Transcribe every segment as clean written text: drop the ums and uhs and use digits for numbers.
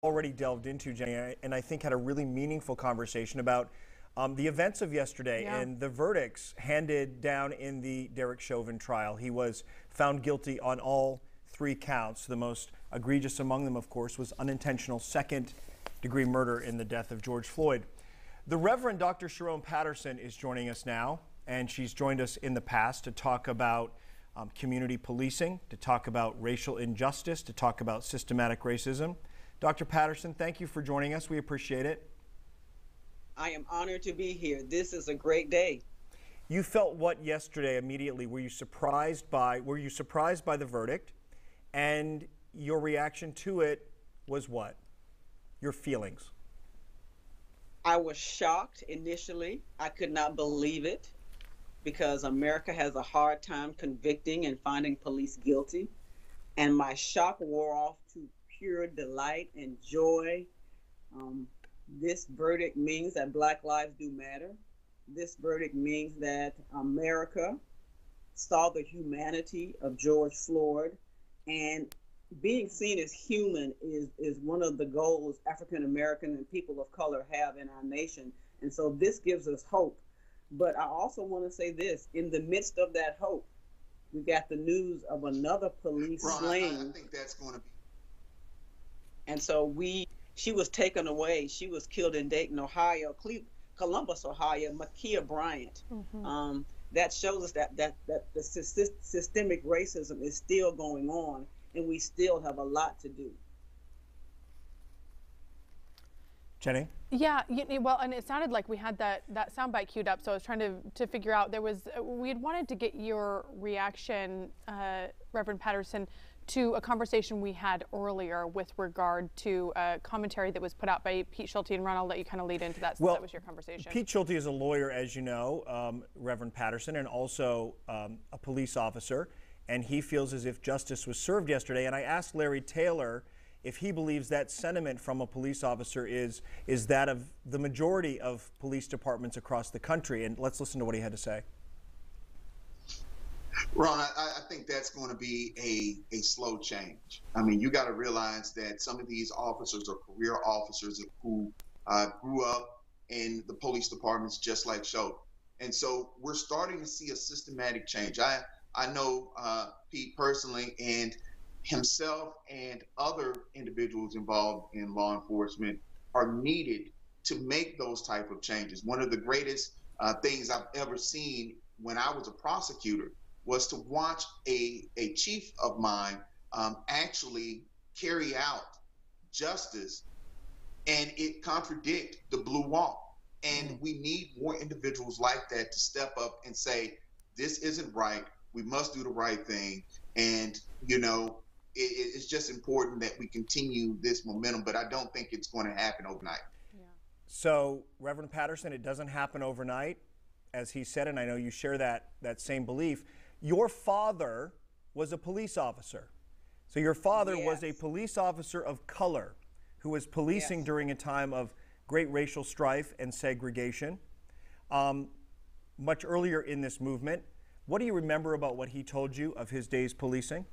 already delved into, Jenny, and I think had a really meaningful conversation about the events of yesterday and the verdicts handed down in the Derek Chauvin trial. He was found guilty on all 3 counts. The most egregious among them, of course, was unintentional second-degree murder in the death of George Floyd. The Reverend Dr. Sherone Patterson is joining us now, and she's joined us in the past to talk about community policing, to talk about racial injustice, to talk about systematic racism. Dr. Patterson, thank you for joining us. We appreciate it. I am honored to be here. This is a great day. You felt what yesterday immediately? Were you surprised by the verdict? And your reaction to it was what? Your feelings? I was shocked initially. I could not believe it because America has a hard time convicting and finding police guilty. And my shock wore off to pure delight and joy. This verdict means that Black lives do matter. This verdict means that America saw the humanity of George Floyd, and being seen as human is one of the goals African American and people of color have in our nation. And so this gives us hope. But I also want to say this, in the midst of that hope, we got the news of another police slain. I think that's going to be. And so she was taken away. She was killed in Dayton, Ohio, Columbus, Ohio, Ma'Khia Bryant. Mm-hmm. That shows us that the systemic racism is still going on, and we still have a lot to do. Jenny? Yeah, well, and it sounded like we had that soundbite queued up, so I was trying to figure out, we had wanted to get your reaction, Reverend Patterson, to a conversation we had earlier with regard to a commentary that was put out by Pete Schulte, and Ron, I'll let you kind of lead into that since that was your conversation. Pete Schulte is a lawyer, as you know, Reverend Patterson, and also a police officer, and he feels as if justice was served yesterday. And I asked Larry Taylor if he believes that sentiment from a police officer is that of the majority of police departments across the country. And let's listen to what he had to say. Ron, I think that's going to be a slow change. I mean, you got to realize that some of these officers are career officers who grew up in the police departments just like Schulte. And so we're starting to see a systematic change. I know Pete personally, and himself and other individuals involved in law enforcement are needed to make those type of changes. One of the greatest things I've ever seen when I was a prosecutor was to watch a chief of mine actually carry out justice, and it contradict the blue wall. And we need more individuals like that to step up and say, this isn't right. We must do the right thing. And, you know, it's just important that we continue this momentum, but I don't think it's going to happen overnight. Yeah. So, Reverend Patterson, it doesn't happen overnight, as he said, and I know you share that same belief. Your father was a police officer. So your father was a police officer of color who was policing during a time of great racial strife and segregation. Much earlier in this movement, what do you remember about what he told you of his days policing?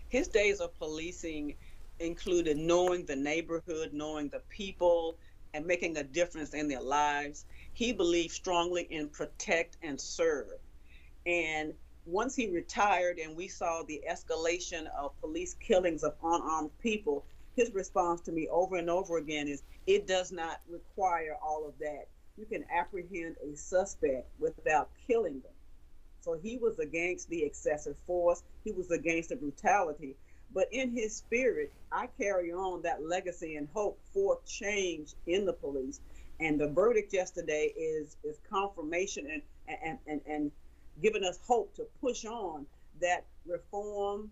His days of policing included knowing the neighborhood, knowing the people, and making a difference in their lives. He believed strongly in protect and serve. And once he retired and we saw the escalation of police killings of unarmed people, his response to me over and over again is, it does not require all of that. You can apprehend a suspect without killing them. So he was against the excessive force. He was against the brutality. But in his spirit, I carry on that legacy and hope for change in the police. And the verdict yesterday is confirmation and giving us hope to push on that reform.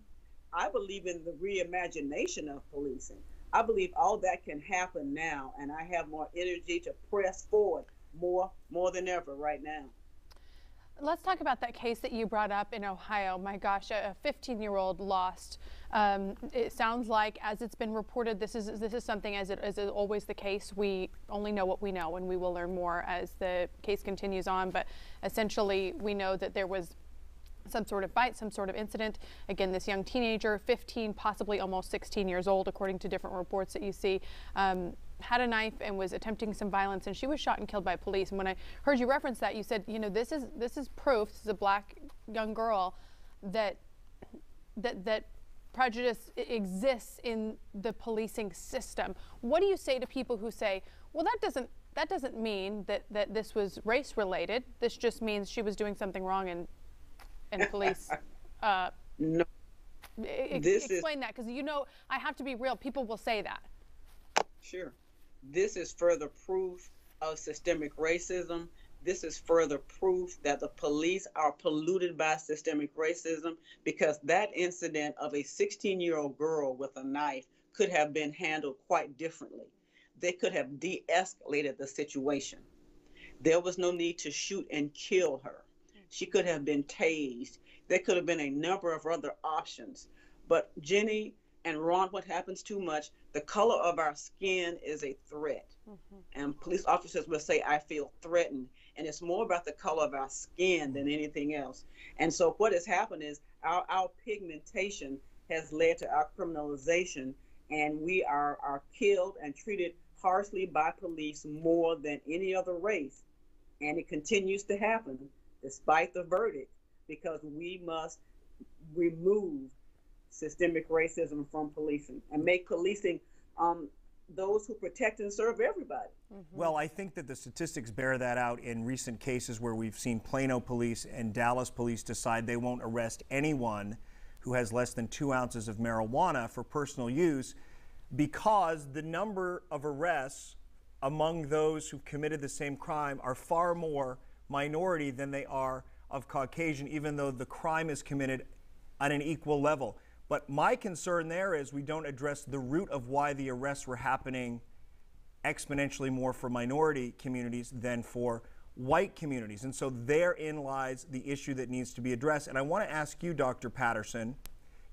I believe in the reimagination of policing. I believe all that can happen now, and I have more energy to press forward more than ever right now. Let's talk about that case that you brought up in Ohio. My gosh, a 15-year-old lost. It sounds like, as it's been reported, this is something, as is always the case, we only know what we know, and we will learn more as the case continues on. But essentially, we know that there was some sort of fight, some sort of incident. Again, this young teenager, 15, possibly almost 16 years old, according to different reports that you see, had a knife and was attempting some violence, and she was shot and killed by police. And when I heard you reference that, you said, you know, this is proof. This is a black young girl that prejudice exists in the policing system. What do you say to people who say, well, that doesn't mean that this was race related. This just means she was doing something wrong and police. No. Explain that, because, you know, I have to be real. People will say that. Sure. This is further proof of systemic racism. This is further proof that the police are polluted by systemic racism, because that incident of a 16-year-old girl with a knife could have been handled quite differently. They could have de-escalated the situation. There was no need to shoot and kill her. She could have been tased. There could have been a number of other options. But Jenny and Ron, what happens too much, the color of our skin is a threat. And police officers will say, I feel threatened. And it's more about the color of our skin than anything else. And so what has happened is our pigmentation has led to our criminalization, and we are killed and treated harshly by police more than any other race. And it continues to happen despite the verdict, because we must remove systemic racism from policing and make policing those who protect and serve everybody. Well, I think that the statistics bear that out in recent cases where we've seen Plano police and Dallas police decide they won't arrest anyone who has less than 2 ounces of marijuana for personal use, because the number of arrests among those who've committed the same crime are far more minority than they are of Caucasian, even though the crime is committed on an equal level. But my concern there is we don't address the root of why the arrests were happening exponentially more for minority communities than for white communities. And so therein lies the issue that needs to be addressed. And I want to ask you, Dr. Patterson,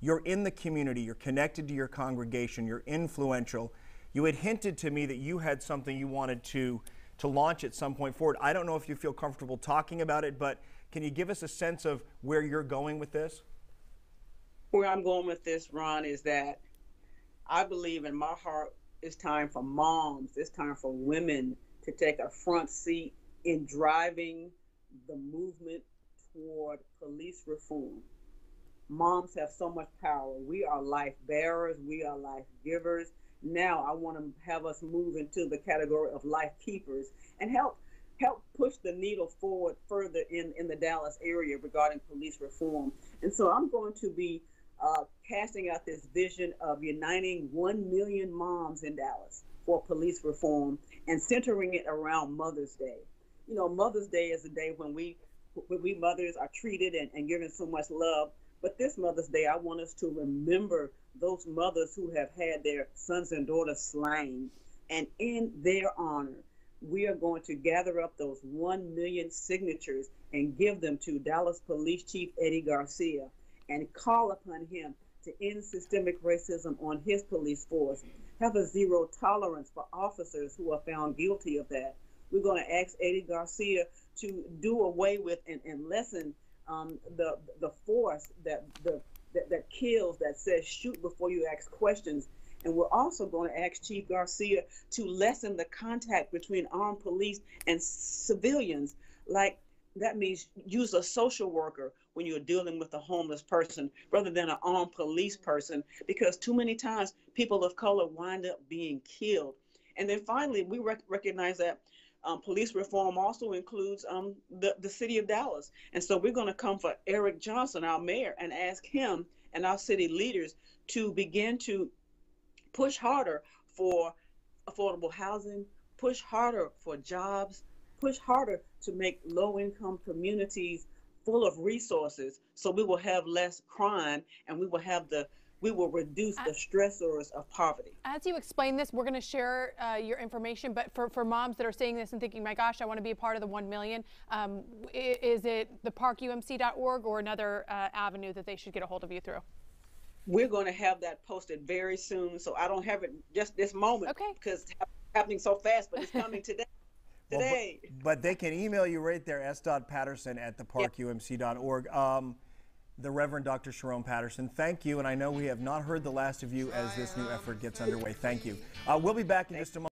you're in the community, you're connected to your congregation, you're influential. You had hinted to me that you had something you wanted to launch at some point forward. I don't know if you feel comfortable talking about it, but can you give us a sense of where you're going with this? Where I'm going with this, Ron, is that I believe in my heart it's time for moms, it's time for women to take a front seat in driving the movement toward police reform. Moms have so much power. We are life bearers, we are life givers. Now I want to have us move into the category of life keepers and help push the needle forward further in the Dallas area regarding police reform. And so I'm going to be casting out this vision of uniting 1 million moms in Dallas for police reform and centering it around Mother's Day. You know, Mother's Day is a day when we mothers are treated and given so much love. But this Mother's Day, I want us to remember those mothers who have had their sons and daughters slain. And in their honor, we are going to gather up those 1 million signatures and give them to Dallas Police Chief Eddie Garcia and call upon him to end systemic racism on his police force, have a zero tolerance for officers who are found guilty of that. We're going to ask Eddie Garcia to do away with and lessen the force that kills, that says shoot before you ask questions. And we're also going to ask Chief Garcia to lessen the contact between armed police and civilians. Like, that means use a social worker when you're dealing with a homeless person rather than an armed police person, because too many times people of color wind up being killed. And then finally, we recognize that police reform also includes the city of Dallas. And so we're going to come for Eric Johnson, our mayor, and ask him and our city leaders to begin to push harder for affordable housing, push harder for jobs, push harder to make low-income communities full of resources, so we will have less crime and we will reduce the stressors of poverty. As you explain this, we're going to share your information, but for moms that are saying this and thinking, my gosh, I want to be a part of the 1 million, is it theparkumc.org or another avenue that they should get a hold of you through? We're going to have that posted very soon, so I don't have it just this moment, okay, because it's happening so fast, but it's coming today. Well, but they can email you right there, s.patterson@theparkumc.org. the Reverend Dr. Sherone Patterson. Thank you, and I know we have not heard the last of you as this new effort gets underway. Thank you. We'll be back in just a moment.